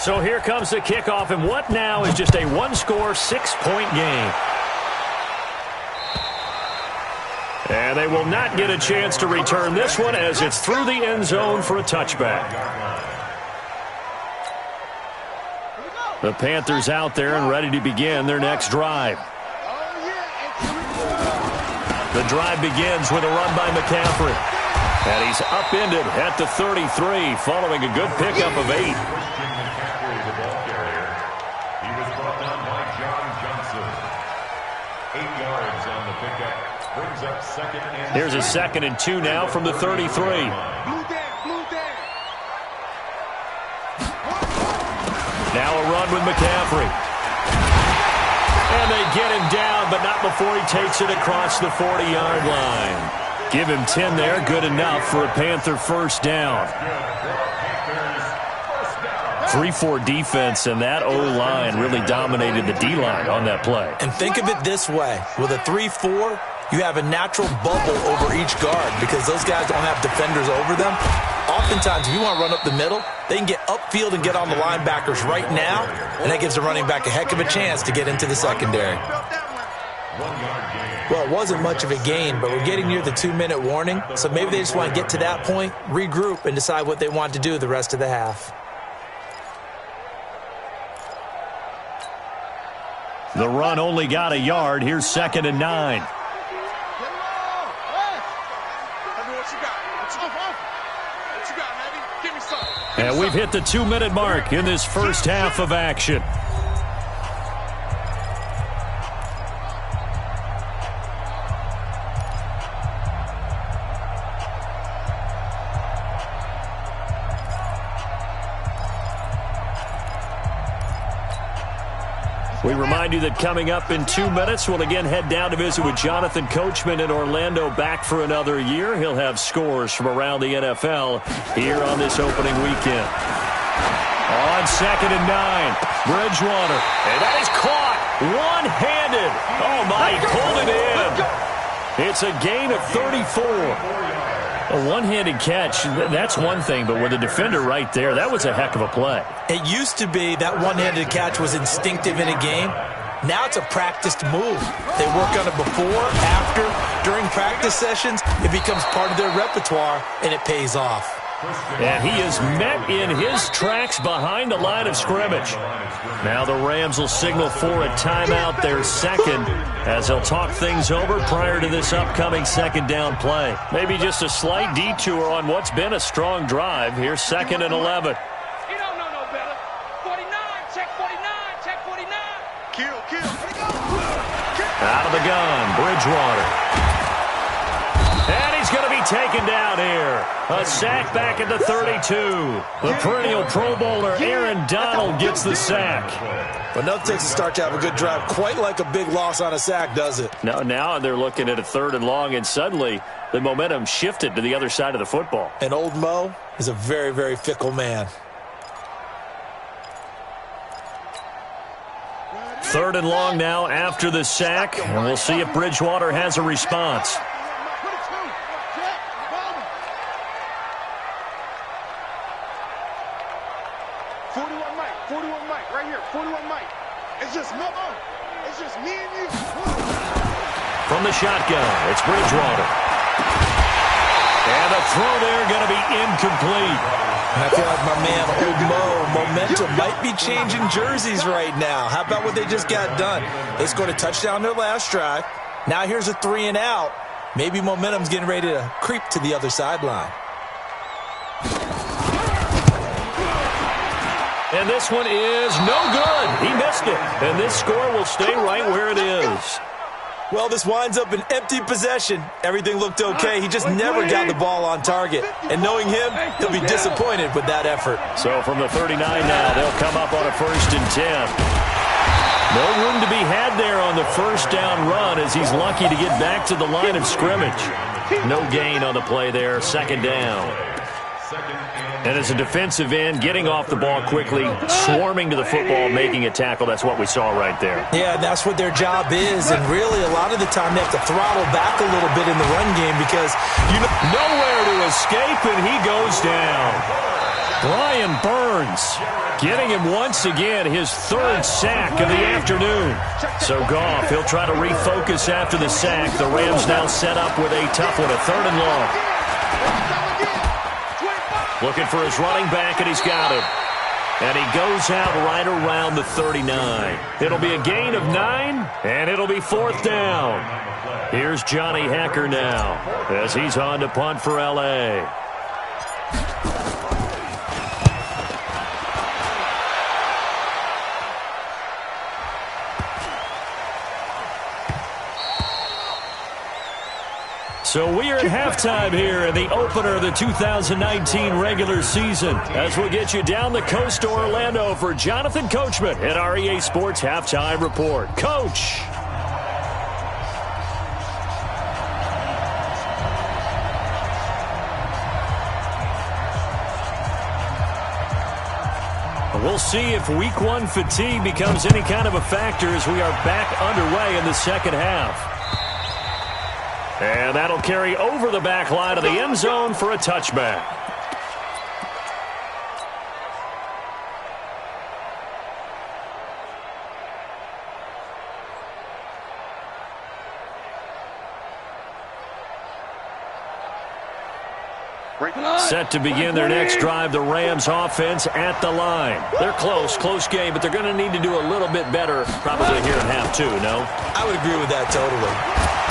So here comes the kickoff, and what now is just a one-score, 6-point game. And they will not get a chance to return this one as it's through the end zone for a touchback. The Panthers out there and ready to begin their next drive. The drive begins with a run by McCaffrey. And he's upended at the 33 following a good pickup of 8. Here's a 2nd and 2 now from the 33. Now a run with McCaffrey. And they get him down, but not before he takes it across the 40-yard line. Give him 10 there, good enough for a Panther first down. 3-4 defense, and that O-line really dominated the D-line on that play. And think of it this way. With a 3-4, you have a natural bubble over each guard because those guys don't have defenders over them. Oftentimes, if you want to run up the middle, they can get upfield and get on the linebackers right now, and that gives the running back a heck of a chance to get into the secondary. Well, it wasn't much of a gain, but we're getting near the 2-minute warning, so maybe they just want to get to that point, regroup, and decide what they want to do the rest of the half. The run only got a yard. Here's 2nd and 9. And we've hit the 2-minute mark in this first half of action. We remind you that coming up in 2 minutes, we'll again head down to visit with Jonathan Coachman in Orlando, back for another year. He'll have scores from around the NFL here on this opening weekend. On 2nd and 9, Bridgewater. And that is caught one-handed. Oh, my, he pulled it in. It's a gain of 34. A one-handed catch, that's one thing, but with a defender right there, that was a heck of a play. It used to be that one-handed catch was instinctive in a game. Now it's a practiced move. They work on it before, after, during practice sessions. It becomes part of their repertoire, and it pays off. And he is met in his tracks behind the line of scrimmage. Now the Rams will signal for a timeout, their second, as they'll talk things over prior to this upcoming second down play. Maybe just a slight detour on what's been a strong drive. Here's 2nd and 11. You don't know no better. 49, check 49, check 49. Kill. Out of the gun, Bridgewater. And he's going to be taken down here. A sack back at the 32. The perennial Pro Bowler Aaron Donald gets the sack. But nothing takes a start to have a good drive quite like a big loss on a sack, does it? Now they're looking at a 3rd and long, and suddenly the momentum shifted to the other side of the football. And old Mo is a very, very fickle man. 3rd and long now after the sack, and we'll see if Bridgewater has a response. From the shotgun, it's Bridgewater. And the throw there going to be incomplete. And I feel like my man, old Mo, momentum might be changing jerseys right now. How about what they just got done? They scored a touchdown their last drive. Now here's a 3 and out. Maybe momentum's getting ready to creep to the other sideline. And this one is no good. He missed it. And this score will stay right where it is. Well, this winds up an empty possession. Everything looked okay. He just never got the ball on target. And knowing him, he'll be disappointed with that effort. So from the 39 now, they'll come up on a 1st and 10. No room to be had there on the first down run as he's lucky to get back to the line of scrimmage. No gain on the play there, 2nd down. And as a defensive end, getting off the ball quickly, swarming to the football, making a tackle, that's what we saw right there. Yeah, that's what their job is. And really, a lot of the time, they have to throttle back a little bit in the run game because nowhere to escape, and he goes down. Brian Burns getting him once again his third sack of the afternoon. So Goff, he'll try to refocus after the sack. The Rams now set up with a tough one, a 3rd and long. Looking for his running back, and he's got him. And he goes out right around the 39. It'll be a gain of 9, and it'll be 4th down. Here's Johnny Hekker now as he's on to punt for L.A. So we are at halftime here in the opener of the 2019 regular season as we'll get you down the coast to Orlando for Jonathan Coachman at our EA Sports Halftime Report. Coach. We'll see if week 1 fatigue becomes any kind of a factor as we are back underway in the second half. And that'll carry over the back line of the end zone for a touchback. Set to begin their next drive, the Rams offense at the line. They're close game, but they're going to need to do a little bit better probably here in half 2, no? I would agree with that totally.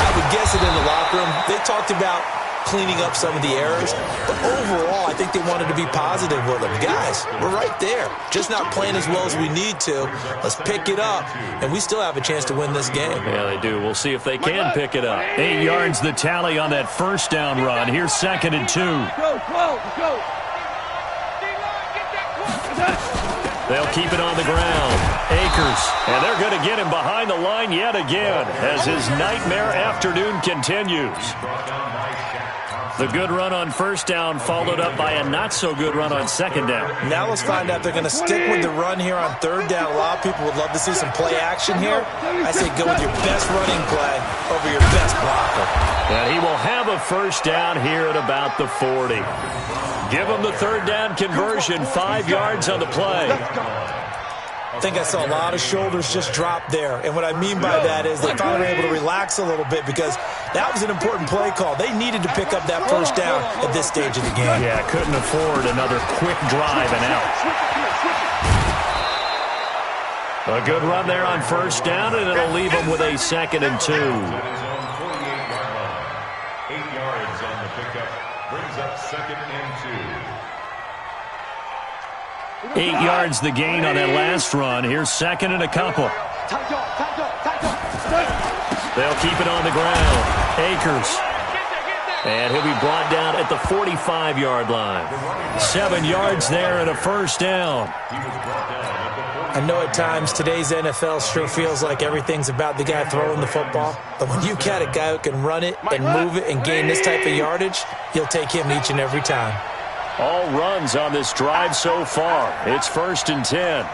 I would guess it in the locker room. They talked about cleaning up some of the errors, but overall, I think they wanted to be positive with them. Guys, we're right there. Just not playing as well as we need to. Let's pick it up, and we still have a chance to win this game. Yeah, they do. We'll see if they can pick it up. 8 yards the tally on that first down run. Here's 2nd and 2. Go. They'll keep it on the ground. Akers, and they're going to get him behind the line yet again as his nightmare afternoon continues. The good run on first down followed up by a not-so-good run on second down. Now let's find out they're going to stick with the run here on third down. A lot of people would love to see some play action here. I say go with your best running play over your best blocker. And he will have a first down here at about the 40. Give him the third down conversion, 5 yards on the play. I think I saw a lot of shoulders just drop there. And what I mean by that is they finally were able to relax a little bit because that was an important play call. They needed to pick up that first down at this stage of the game. Yeah, couldn't afford another quick drive and out. A good run there on first down, and it'll leave them with a 2nd and 2. 8 yards on the pickup brings up 2nd and 2. 8 yards the gain on that last run. Here's 2nd and a couple. They'll keep it on the ground. Akers. And he'll be brought down at the 45-yard line. 7 yards there and a first down. I know at times today's NFL sure feels like everything's about the guy throwing the football. But when you got a guy who can run it and move it and gain this type of yardage, you'll take him each and every time. All runs on this drive so far. It's 1st and 10.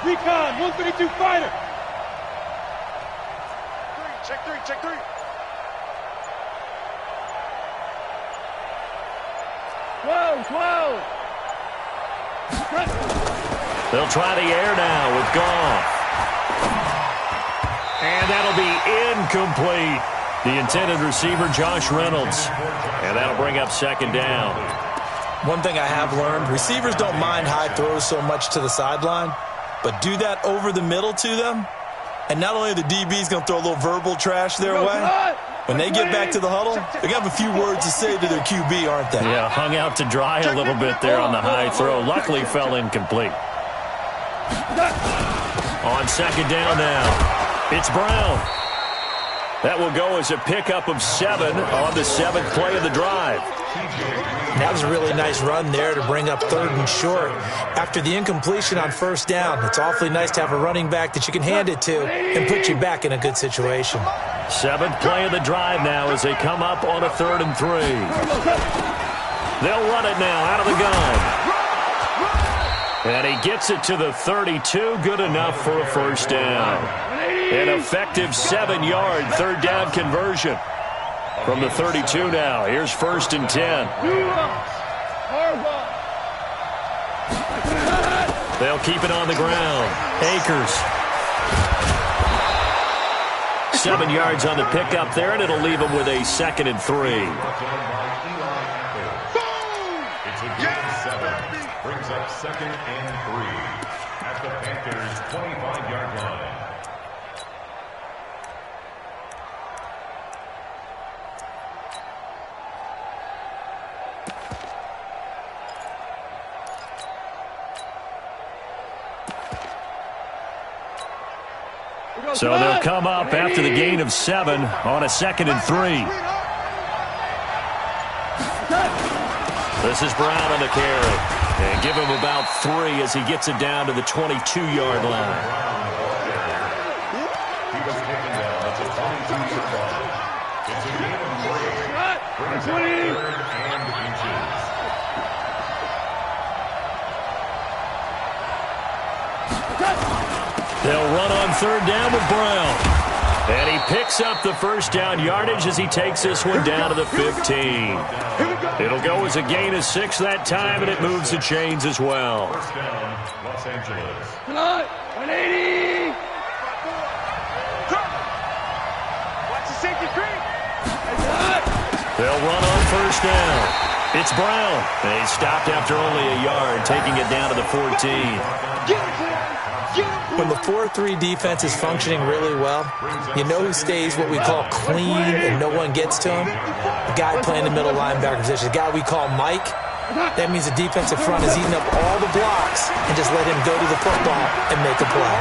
Recon, 132 fighter. Check three. Whoa. They'll try the air now with Goff. And that'll be incomplete. The intended receiver, Josh Reynolds. And that'll bring up 2nd down. One thing I have learned, receivers don't mind high throws so much to the sideline, but do that over the middle to them, and not only are the DBs going to throw a little verbal trash their way, when they get back to the huddle, they're going to have a few words to say to their QB, aren't they? Yeah, hung out to dry a little bit there on the high throw. Luckily fell incomplete. On 2nd down now, it's Brown. That will go as a pickup of 7 on the 7th play of the drive. That was a really nice run there to bring up 3rd and short. After the incompletion on first down, it's awfully nice to have a running back that you can hand it to and put you back in a good situation. 7th play of the drive now as they come up on a 3rd and 3. They'll run it now out of the gun. And he gets it to the 32, good enough for a first down. An effective 7-yard third down conversion. From the 32 now, here's 1st and 10. They'll keep it on the ground. Akers. 7 yards on the pickup there, and it'll leave them with a 2nd and 3. It's a gain of 7. Brings up 2nd and 3 at the Panthers' 25-yard line. So they'll come up after the gain of 7 on a 2nd and 3. This is Brown on the carry. And give him about 3 as he gets it down to the 22-yard line. He was taken down at the 22-yard line. It's a gain of 3. Brings up 3rd and inches. They'll run on 3rd down with Brown. And he picks up the 1st down yardage as he takes this one down to the 15. It'll go as a gain of 6 that time, and it moves the chains as well. 1st down, Los Angeles. 180. Watch the safety creep. They'll run on 1st down. It's Brown. And he's stopped after only a yard, taking it down to the 14. When the 4-3 defense is functioning really well, you know who stays what we call clean and no one gets to him? The guy playing the middle linebacker position, the guy we call Mike. That means the defensive front is eating up all the blocks and just let him go to the football and make a play.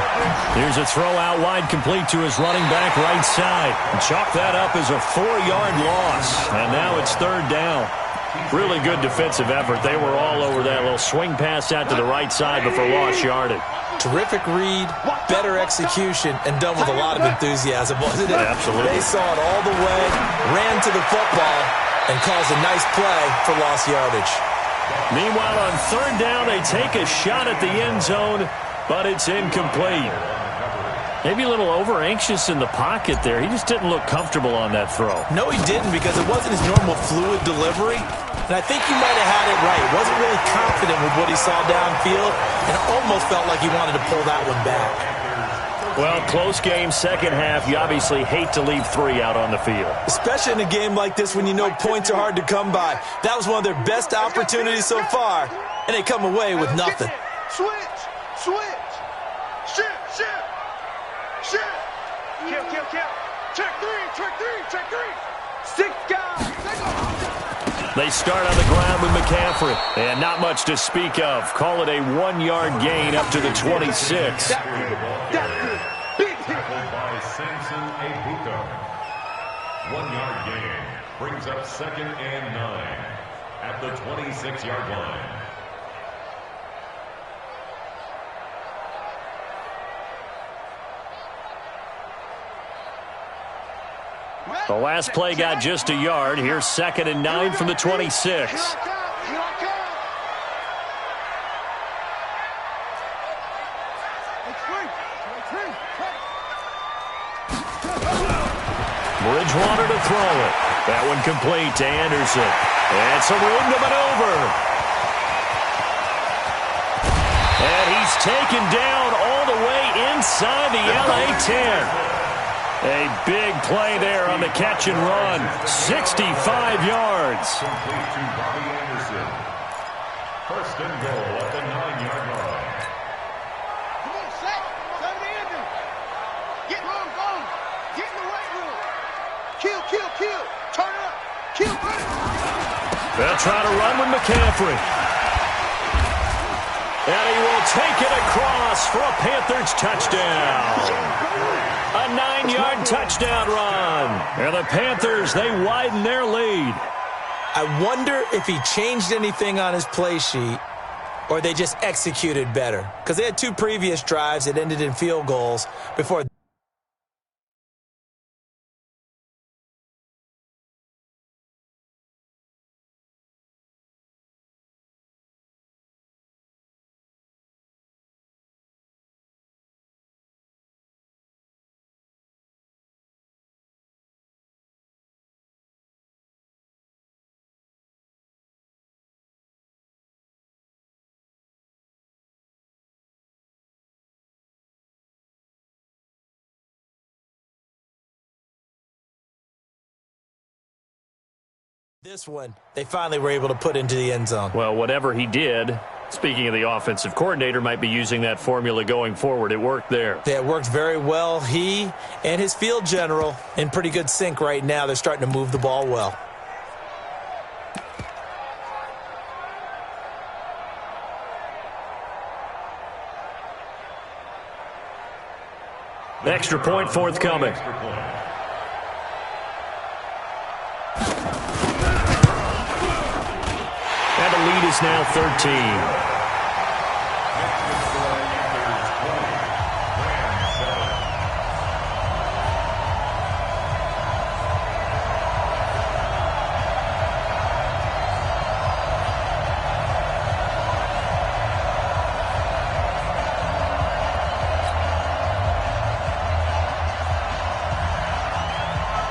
Here's a throw out wide complete to his running back right side. And chalk that up as a 4-yard loss. And now it's 3rd down. Really good defensive effort. They were all over that little swing pass out to the right side before lost yardage. Terrific read, better execution, and done with a lot of enthusiasm, wasn't it? Absolutely. They saw it all the way, ran to the football, and caused a nice play for lost yardage. Meanwhile, on 3rd down, they take a shot at the end zone, but it's incomplete. Maybe a little over-anxious in the pocket there. He just didn't look comfortable on that throw. No, he didn't, because it wasn't his normal fluid delivery. And I think you might have had it right. Wasn't really confident with what he saw downfield, and it almost felt like he wanted to pull that one back. Well, close game, 2nd half. You obviously hate to leave 3 out on the field. Especially in a game like this when you know points are hard to come by. That was one of their best opportunities so far, and they come away with nothing. Switch. Shift. Kill. Check 3. 6 guys. They start on the ground with McCaffrey. And not much to speak of. Call it a 1-yard gain up to the 26. That's good. Big hit. Tackled by Samson Ebuka. 1-yard gain. Brings up 2nd and 9 at the 26-yard line. The last play got just a yard. Here's 2nd and 9 from the 26. Bridgewater to throw it. That one complete to Anderson. And some room to maneuver. And he's taken down all the way inside the LA 10. A big play there on the catch and run. 65 yards. Complete to Robbie Anderson. 1st and goal at the 9-yard line. Come on, set. Turn the engine. Get long, go. Get in the weight room. Kill. Turn it up. Kill. They'll try to run with McCaffrey. And he will take it across for a Panthers touchdown. A 9-yard touchdown run. And the Panthers, they widen their lead. I wonder if he changed anything on his play sheet or they just executed better. Because they had 2 previous drives that ended in field goals before This one, they finally were able to put into the end zone. Well, whatever he did, speaking of the offensive coordinator, might be using that formula going forward. It worked there. Yeah, it worked very well. He and his field general in pretty good sync right now. They're starting to move the ball well. Extra point forthcoming. And the lead is now 13.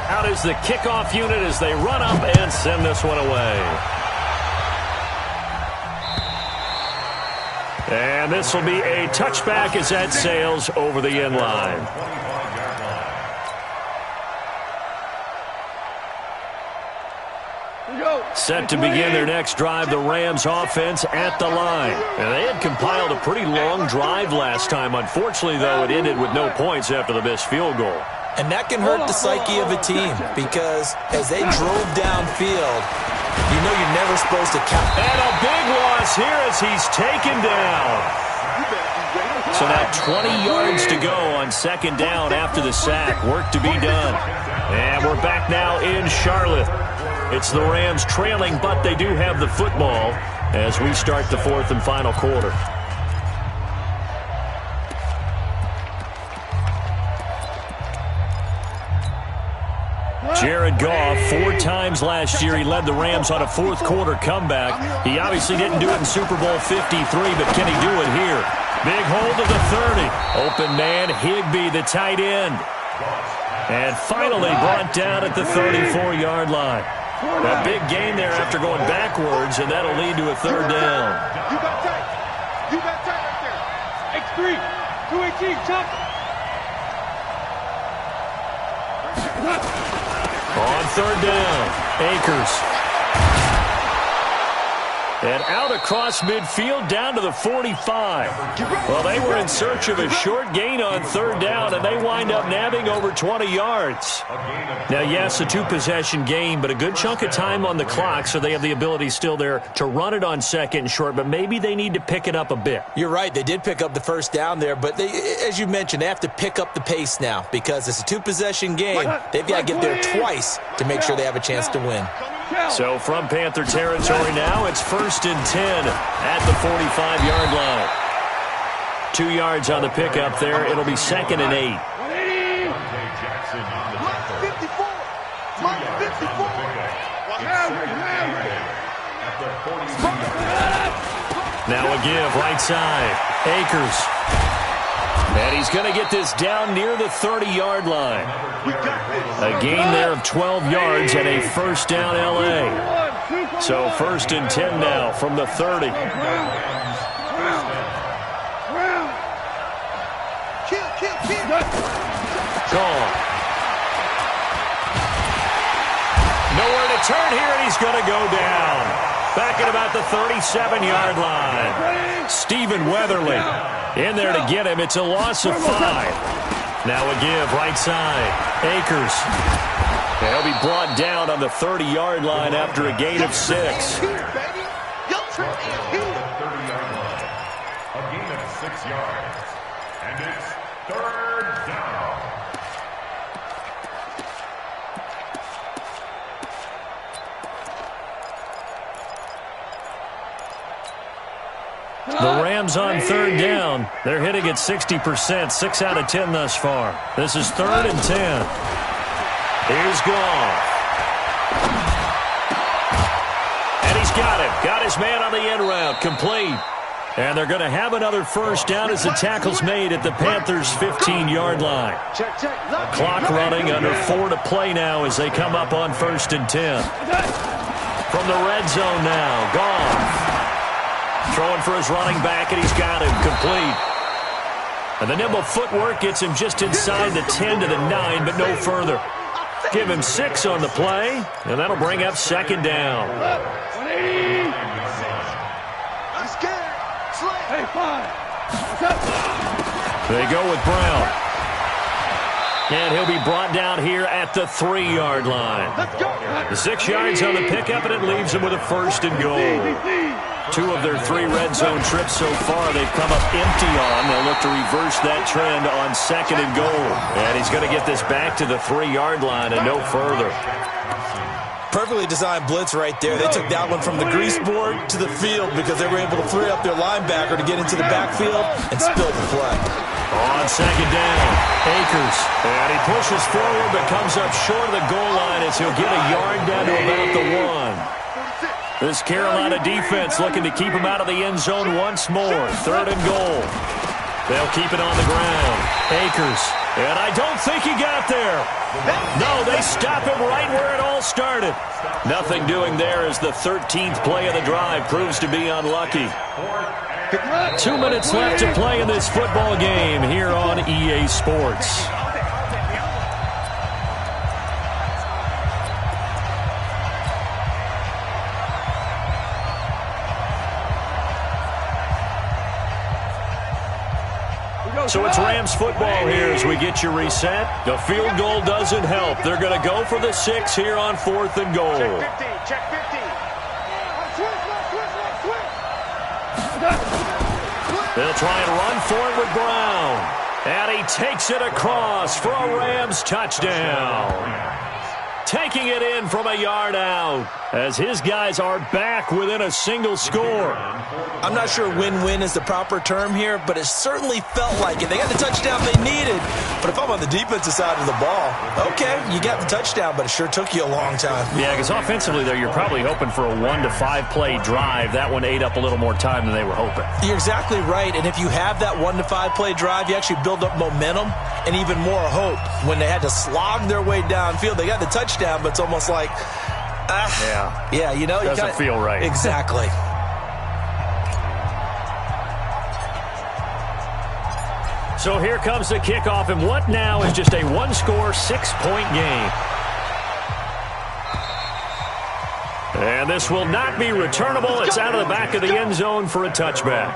Out is the kickoff unit as they run up and send this one away. And this will be a touchback as that sails over the end line. Set to begin their next drive, the Rams offense at the line. And they had compiled a pretty long drive last time. Unfortunately, though, it ended with no points after the missed field goal. And that can hurt the psyche of a team because as they drove downfield, you know you're never supposed to count. And a big loss here as he's taken down. So now 20 yards to go on second down after the sack. Work to be done. And we're back now in Charlotte. It's the Rams trailing, but they do have the football as we start the fourth and final quarter. Jared Goff, 4 times last year, he led the Rams on a fourth quarter comeback. He obviously didn't do it in Super Bowl 53, but can he do it here? Big hold of the 30. Open man, Higbee, the tight end. And finally brought down at the 34-yard line. A big gain there after going backwards, and that'll lead to a third down. You got tight. You got tight right there. X3, 218, chop. On third down, Akers. And out across midfield down to the 45. Well, they were in search of a short gain on third down, and they wind up nabbing over 20 yards. Now, yes, a 2-possession game, but a good chunk of time on the clock, so they have the ability still there to run it on second and short, but maybe they need to pick it up a bit. You're right. They did pick up the first down there, but they, as you mentioned, they have to pick up the pace now because it's a 2-possession game. They've got to get there twice to make sure they have a chance to win. So from Panther territory now, it's 1st and 10 at the 45-yard line. 2 yards on the pickup there. It'll be 2nd and 8. Now a give, right side. Akers. And he's going to get this down near the 30-yard line. A gain there of 12 yards and a first down L.A. So 1st and 10 now from the 30. Gone. Nowhere to turn here, and he's going to go down. Back at about the 37-yard line. Stephen Weatherly in there to get him. It's a loss of 5. Now a give, right side. Akers. He'll be brought down on the 30-yard line after a gain of 6. A gain of 6 yards. And it's third down. The Rams on third down. They're hitting at 60%, 6 out of 10 thus far. This is 3rd and 10. Here's Goff. And he's got him. Got his man on the end route. Complete. And they're going to have another first down as the tackle's made at the Panthers' 15-yard line. Clock running, under 4 to play now as they come up on 1st and 10. From the red zone now, Goff. Throwing for his running back, and he's got him complete. And the nimble footwork gets him just inside the 10 to the 9, but no further. Give him 6 on the play, and that'll bring up second down. 180. I'm scared. Hey, 5. They go with Brown. And he'll be brought down here at the 3-yard line. Let's go. The 6 yards on the pickup, and it leaves them with a first and goal. 2 of their 3 red zone trips so far they've come up empty on. They'll look to reverse that trend on second and goal. And he's going to get this back to the 3-yard line and no further. Perfectly designed blitz right there. They took that one from the grease board to the field because they were able to free up their linebacker to get into the backfield and spill the play. On second down, Akers. And he pushes forward but comes up short of the goal line as he'll get a yard down to about the 1. This Carolina defense looking to keep him out of the end zone once more. 3rd and goal. They'll keep it on the ground. Akers. And I don't think he got there. No, they stop him right where it all started. Nothing doing there as the 13th play of the drive proves to be unlucky. 2 minutes left to play in this football game here on EA Sports. So it's Rams football here as we get you reset. The field goal doesn't help. They're going to go for the 6 here on 4th and goal. Check 50. They'll try and run for it with Brown. And he takes it across for a Rams touchdown. Taking it in from a yard out as his guys are back within a single score. I'm not sure win-win is the proper term here, but it certainly felt like it. They got the touchdown they needed, but if I'm on the defensive side of the ball, okay, you got the touchdown, but it sure took you a long time. Yeah, because offensively there, you're probably hoping for a 1 to 5 play drive. That one ate up a little more time than they were hoping. You're exactly right, and if you have that 1 to 5 play drive, you actually build up momentum and even more hope. When they had to slog their way downfield, they got the touchdown, but it's almost like, yeah, you know, doesn't feel right. Exactly. So here comes the kickoff, and what now is just a 1-score, 6-point game. And this will not be returnable. It's out of the back of the end zone for a touchback.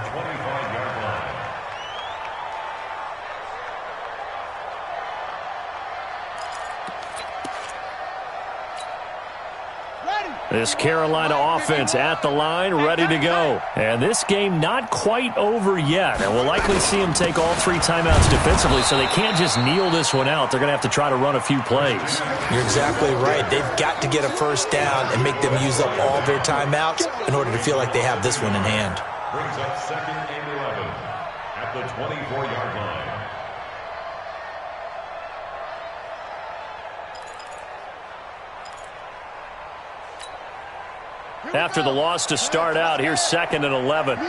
This Carolina offense at the line, ready to go. And this game not quite over yet. And we'll likely see them take all 3 timeouts defensively, so they can't just kneel this one out. They're going to have to try to run a few plays. You're exactly right. They've got to get a first down and make them use up all their timeouts in order to feel like they have this one in hand. Brings up 2nd and 11 at the 24-yard line. After the loss to start out, here's 2nd and 11.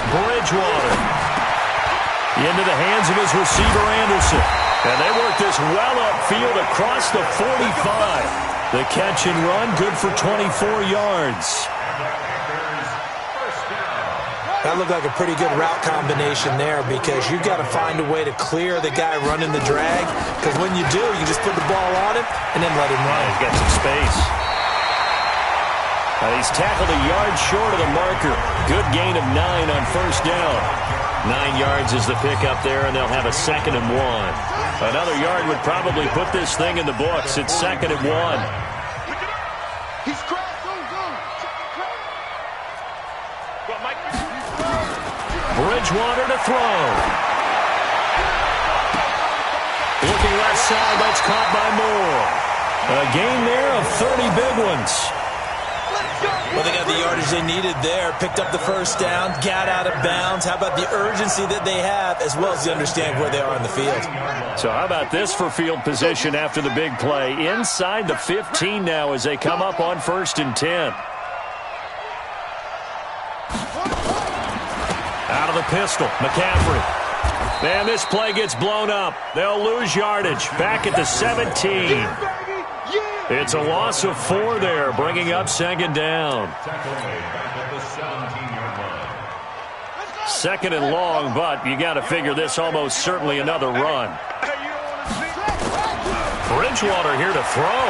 Bridgewater into the hands of his receiver, Anderson. And they work this well upfield across the 45. The catch and run, good for 24 yards. That looked like a pretty good route combination there because you've got to find a way to clear the guy running the drag, because when you do, you just put the ball on him and then let him run. He's got some space. He's tackled a yard short of the marker. Good gain of 9 on first down. 9 yards is the pickup there, and they'll have a 2nd and 1. Another yard would probably put this thing in the books. It's 2nd and 1. He's cracked. Bridgewater to throw. Looking left side, that's caught by Moore. A gain there of 30 big ones. Well, they got the yardage they needed there, picked up the first down, got out of bounds. How about the urgency that they have, as well as they understand where they are on the field? So how about this for field position after the big play? Inside the 15 now as they come up on 1st and 10. Out of the pistol, McCaffrey. And this play gets blown up. They'll lose yardage. Back at the 17. It's a loss of 4 there, bringing up 2nd down. 2nd and long, but you got to figure this almost certainly another run. Bridgewater here to throw.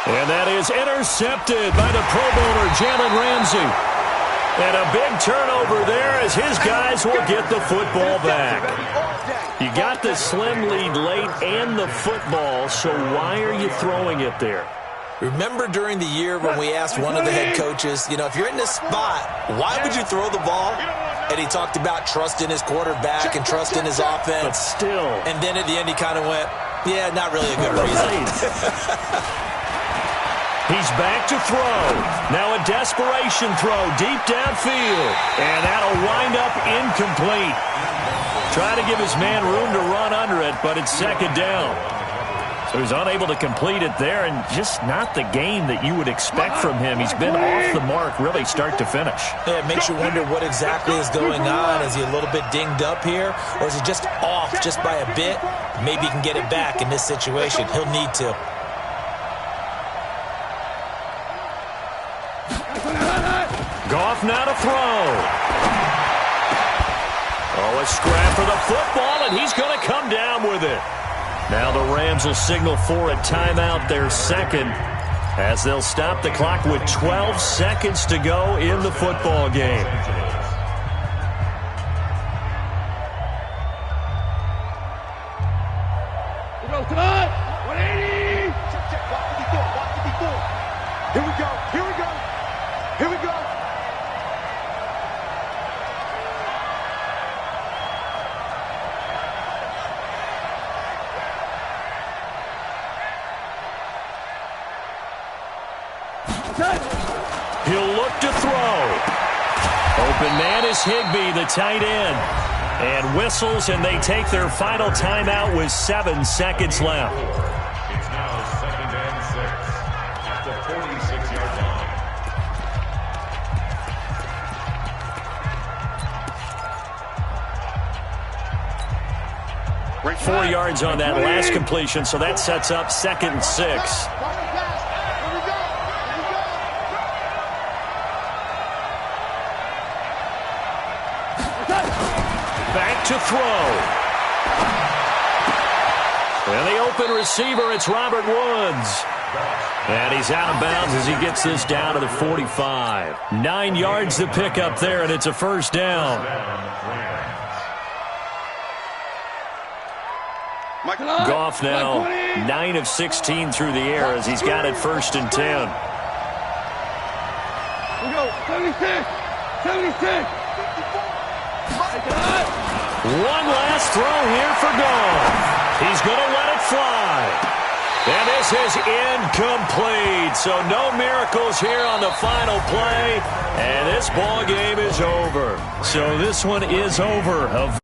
And that is intercepted by the Pro Bowler, Jalen Ramsey. And a big turnover there as his guys will get the football back. You got the slim lead late and the football, so why are you throwing it there? Remember during the year when we asked one of the head coaches, if you're in this spot, why would you throw the ball? And he talked about trust in his quarterback and trust in his offense. But still. And then at the end he kind of went, yeah, not really a good reason. He's back to throw. Now a desperation throw deep downfield. And that'll wind up incomplete. Try to give his man room to run under it, but it's second down. So he's unable to complete it there, and just not the game that you would expect from him. He's been off the mark really start to finish. Yeah, it makes you wonder what exactly is going on. Is he a little bit dinged up here, or is he just off just by a bit? Maybe he can get it back in this situation. He'll need to. Goff now to throw. Oh, a scrap for the football, and he's going to come down with it. Now the Rams will signal for a timeout, their second, as they'll stop the clock with 12 seconds to go in the football game. Here we go, 180! Here we go, here we go, here we go. He'll look to throw. Open man is Higbee, the tight end. And whistles, and they take their final timeout with 7 seconds left. It's now 2nd and 6 at the 46-yard line. 4 yards on that last completion, so that sets up 2nd and 6. Back to throw. And the open receiver, it's Robert Woods. And he's out of bounds as he gets this down to the 45. 9 yards to pick up there, and it's a first down. Goff now 9 of 16 through the air as he's got it 1st and 10. We go, 76, 76. One last throw here for Goff. He's going to let it fly. And this is incomplete. So no miracles here on the final play. And this ball game is over. So this one is over.